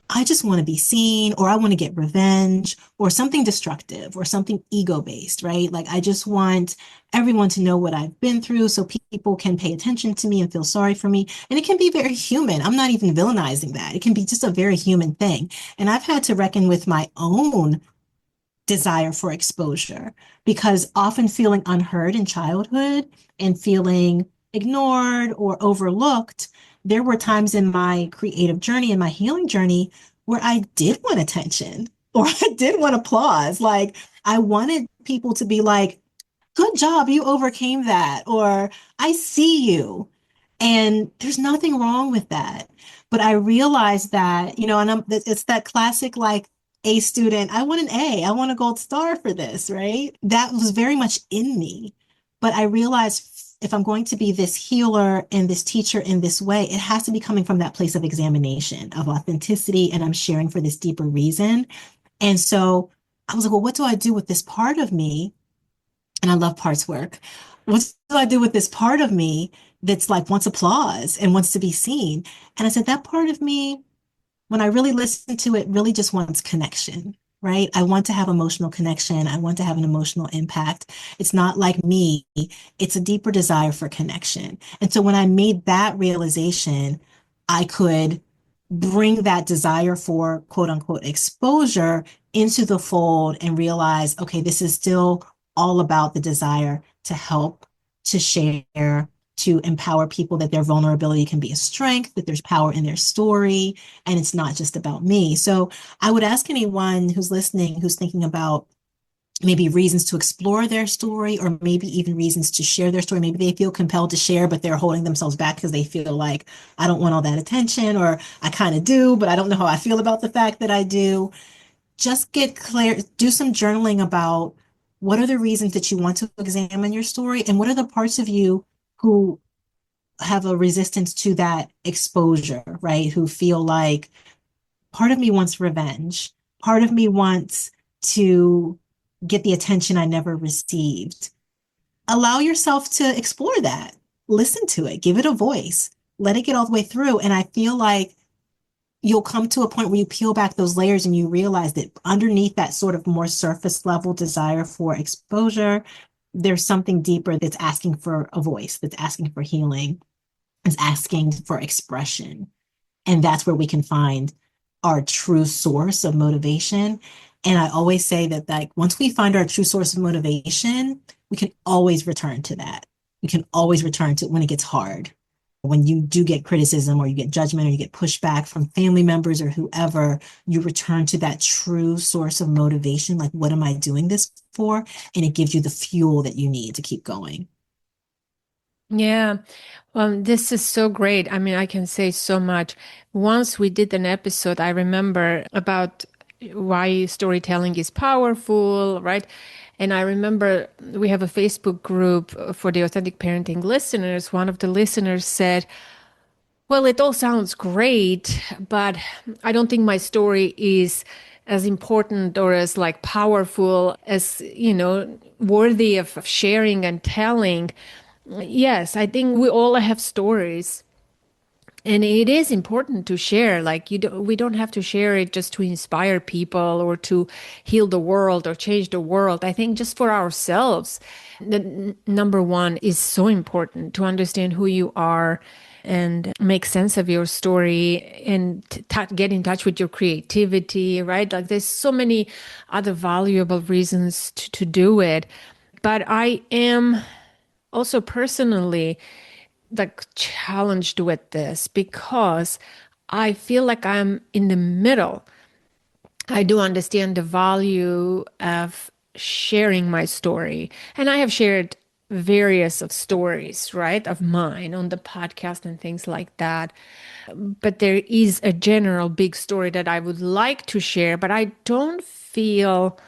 I just want to be seen, or I want to get revenge, or something destructive, or something ego based, right? Like, I just want everyone to know what I've been through so people can pay attention to me and feel sorry for me. And it can be very human. I'm not even villainizing that. It can be just a very human thing. And I've had to reckon with my own desire for exposure because often feeling unheard in childhood and feeling ignored or overlooked, there were times in my creative journey and my healing journey where I did want attention or I did want applause. Like, I wanted people to be like, good job, you overcame that, or I see you. And there's nothing wrong with that. But I realized that, and it's that classic like A student, I want an A, I want a gold star for this, right? That was very much in me. But I realized if I'm going to be this healer and this teacher in this way, it has to be coming from that place of examination, of authenticity, and I'm sharing for this deeper reason. And so I was like, well, what do I do with this part of me? And I love parts work. What do I do with this part of me that's like wants applause and wants to be seen? And I said, that part of me, when I really listen to it, really just wants connection, right? I want to have emotional connection. I want to have an emotional impact. It's not like me, it's a deeper desire for connection. And so when I made that realization, I could bring that desire for quote unquote exposure into the fold and realize, okay, this is still all about the desire to help, to share, to empower people that their vulnerability can be a strength, that there's power in their story, and it's not just about me. So I would ask anyone who's listening, who's thinking about maybe reasons to explore their story, or maybe even reasons to share their story. Maybe they feel compelled to share, but they're holding themselves back because they feel like, I don't want all that attention, or I kind of do, but I don't know how I feel about the fact that I do. Just get clear, do some journaling about what are the reasons that you want to examine your story, and what are the parts of you who have a resistance to that exposure, right? Who feel like part of me wants revenge, part of me wants to get the attention I never received. Allow yourself to explore that, listen to it, give it a voice, let it get all the way through. And I feel like you'll come to a point where you peel back those layers and you realize that underneath that sort of more surface level desire for exposure, there's something deeper that's asking for a voice, that's asking for healing, is asking for expression. And that's where we can find our true source of motivation. And I always say that, like, once we find our true source of motivation, we can always return to that. We can always return to it when it gets hard. When you do get criticism or you get judgment or you get pushback from family members or whoever, you return to that true source of motivation. Like, what am I doing this for? And it gives you the fuel that you need to keep going. Yeah. Well, this is so great. I mean, I can say so much. Once we did an episode, I remember about why storytelling is powerful, right? And I remember we have a Facebook group for the authentic parenting listeners. One of the listeners said, well, it all sounds great, but I don't think my story is as important or as like powerful as, worthy of sharing and telling. Yes, I think we all have stories. And it is important to share. Like we don't have to share it just to inspire people or to heal the world or change the world. I think just for ourselves, number one is so important to understand who you are and make sense of your story and get in touch with your creativity, right? Like there's so many other valuable reasons to do it. But I am also personally like challenged with this because I feel like I'm in the middle. I do understand the value of sharing my story, and I have shared various of stories, right, of mine on the podcast and things like that. But there is a general big story that I would like to share, but I don't feel,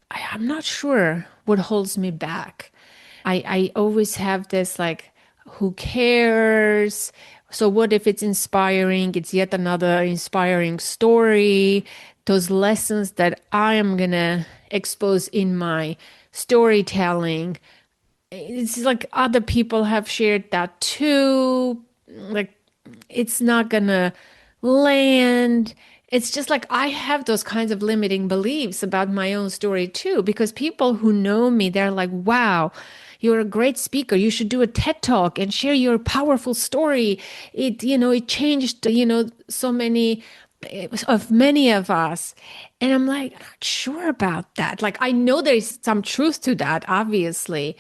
I'm not sure what holds me back. I always have this like, who cares? So what if it's inspiring? It's yet another inspiring story. those lessons that I am gonna expose in my storytelling, it's like other people have shared that too. Like it's not gonna land. It's just like I have those kinds of limiting beliefs about my own story too, because people who know me, they're like, wow, you're a great speaker. You should do a TED talk and share your powerful story. It changed, so many of many of us. And I'm like, not sure about that. Like, I know there's some truth to that, obviously.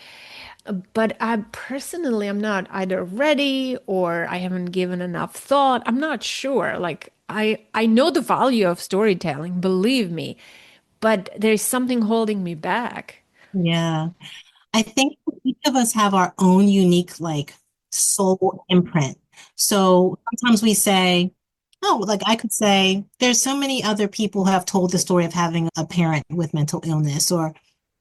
But I personally, I'm not either ready or I haven't given enough thought. I'm not sure. Like I know the value of storytelling, believe me, but there's something holding me back. Yeah. I think each of us have our own unique, like, soul imprint. So sometimes we say, oh, like I could say, there's so many other people who have told the story of having a parent with mental illness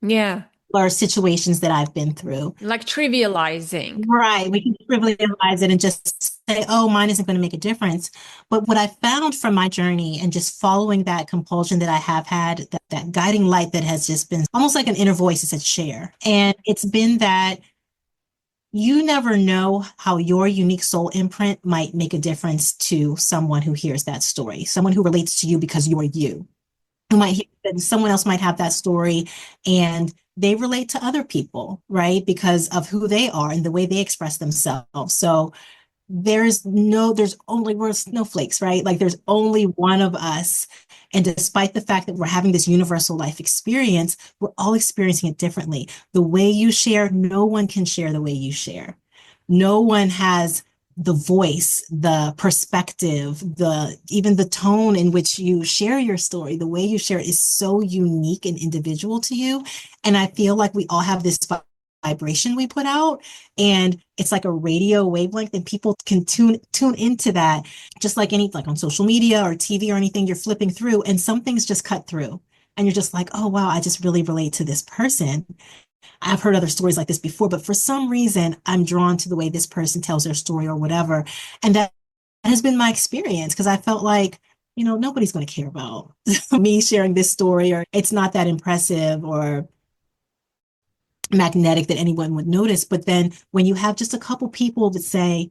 Yeah, or situations that I've been through. like trivializing. Right. We can trivialize it and just say, oh, mine isn't going to make a difference. But what I found from my journey and just following that compulsion that I have had, that guiding light that has just been almost like an inner voice that said share. And it's been that you never know how your unique soul imprint might make a difference to someone who hears that story, someone who relates to you because you are you. Who might hear that someone else might have that story and they relate to other people, right? Because of who they are and the way they express themselves. So there's only, we're snowflakes, right? Like there's only one of us. And despite the fact that we're having this universal life experience, we're all experiencing it differently. The way you share, no one can share the way you share. No one has the voice, the perspective, even the tone in which you share your story, the way you share it is so unique and individual to you. And I feel like we all have this vibration we put out, and it's like a radio wavelength, and people can tune into that, just like any, like on social media or TV or anything, you're flipping through and some things just cut through. And you're just like, oh, wow, I just really relate to this person. I've heard other stories like this before, but for some reason, I'm drawn to the way this person tells their story or whatever. And that has been my experience because I felt like, nobody's going to care about me sharing this story, or it's not that impressive or magnetic that anyone would notice. But then when you have just a couple people that say,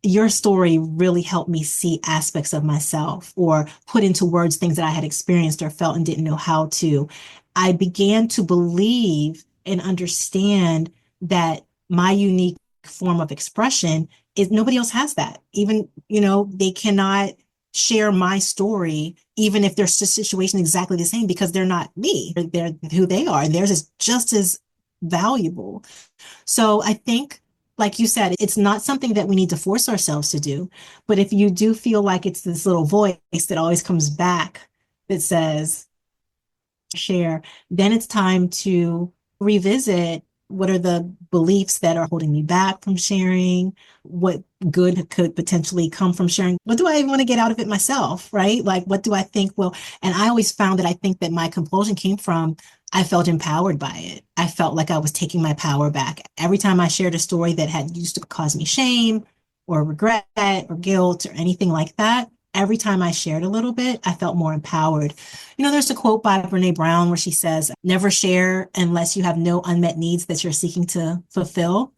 your story really helped me see aspects of myself or put into words things that I had experienced or felt and didn't know how to. I began to believe and understand that my unique form of expression is nobody else has that. Even, they cannot share my story, even if their situation is exactly the same, because they're not me. They're who they are, and theirs is just as valuable. So I think, like you said, it's not something that we need to force ourselves to do. But if you do feel like it's this little voice that always comes back that says, share, then it's time to revisit what are the beliefs that are holding me back from sharing? What good could potentially come from sharing? What do I even want to get out of it myself, right? Like, what do I think will, and I always found that I think that my compulsion came from, I felt empowered by it. I felt like I was taking my power back. Every time I shared a story that had used to cause me shame or regret or guilt or anything like that, every time I shared a little bit, I felt more empowered. There's a quote by Brene Brown where she says, never share unless you have no unmet needs that you're seeking to fulfill.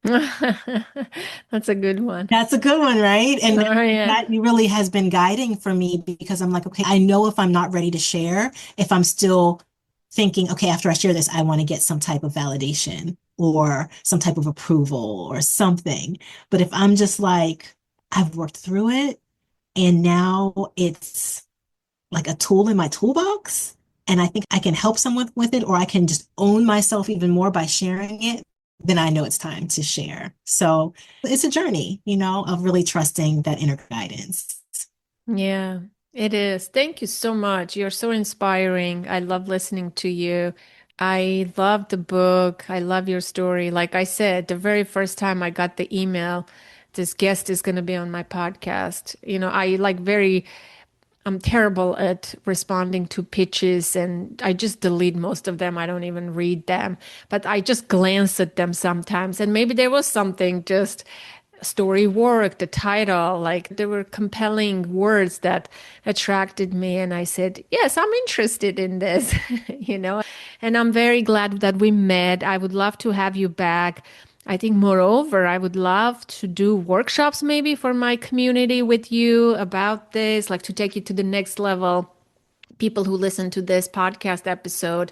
That's a good one. That's a good one, right? And Oh, yeah. that really has been guiding for me because I'm like, okay, I know if I'm not ready to share, if I'm still thinking, okay, after I share this, I want to get some type of validation or some type of approval or something. But if I'm just like, I've worked through it and now it's like a tool in my toolbox, and I think I can help someone with it, or I can just own myself even more by sharing it, then I know it's time to share. So it's a journey, of really trusting that inner guidance. Yeah, it is. Thank you so much. You're so inspiring. I love listening to you. I love the book. I love your story. Like I said, the very first time I got the email, this guest is going to be on my podcast. I'm terrible at responding to pitches and I just delete most of them. I don't even read them, but I just glance at them sometimes. And maybe there was something just story work, the title, like there were compelling words that attracted me. And I said, yes, I'm interested in this, and I'm very glad that we met. I would love to have you back. I think, moreover, I would love to do workshops maybe for my community with you about this, like to take you to the next level. People who listen to this podcast episode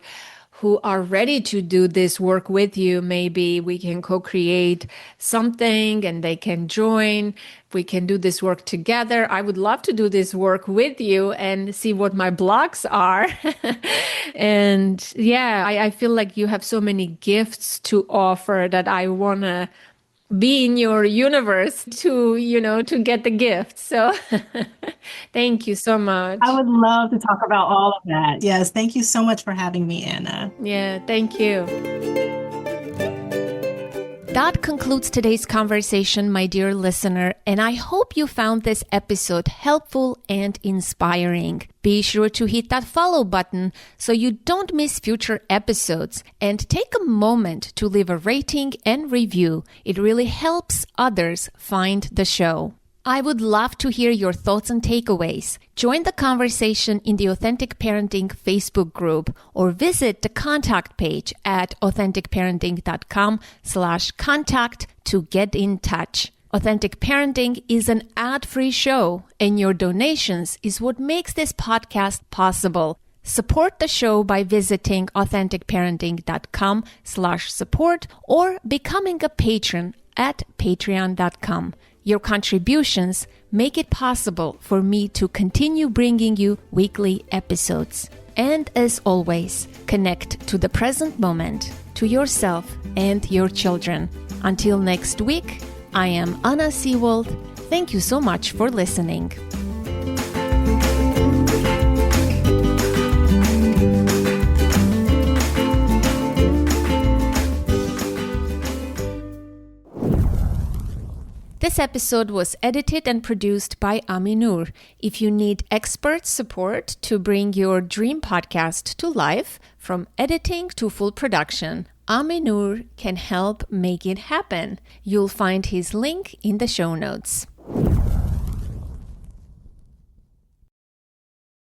who are ready to do this work with you, maybe we can co-create something and they can join. We can do this work together. I would love to do this work with you and see what my blocks are. And yeah, I feel like you have so many gifts to offer that I want to be in your universe to get the gift. So thank you so I much. would love to talk about all of that. Yes, thank you so much for having me, Anna. Yeah, thank you. That concludes today's conversation, my dear listener, and I hope you found this episode helpful and inspiring. Be sure to hit that follow button so you don't miss future episodes, and take a moment to leave a rating and review. It really helps others find the show. I would love to hear your thoughts and takeaways. Join the conversation in the Authentic Parenting Facebook group or visit the contact page at authenticparenting.com/contact to get in touch. Authentic Parenting is an ad-free show, and your donations is what makes this podcast possible. Support the show by visiting authenticparenting.com/support or becoming a patron at patreon.com. Your contributions make it possible for me to continue bringing you weekly episodes. And as always, connect to the present moment, to yourself and your children. Until next week, I am Anna Seewald. Thank you so much for listening. This episode was edited and produced by Ami Noor. If you need expert support to bring your dream podcast to life, from editing to full production, Ami Noor can help make it happen. You'll find his link in the show notes.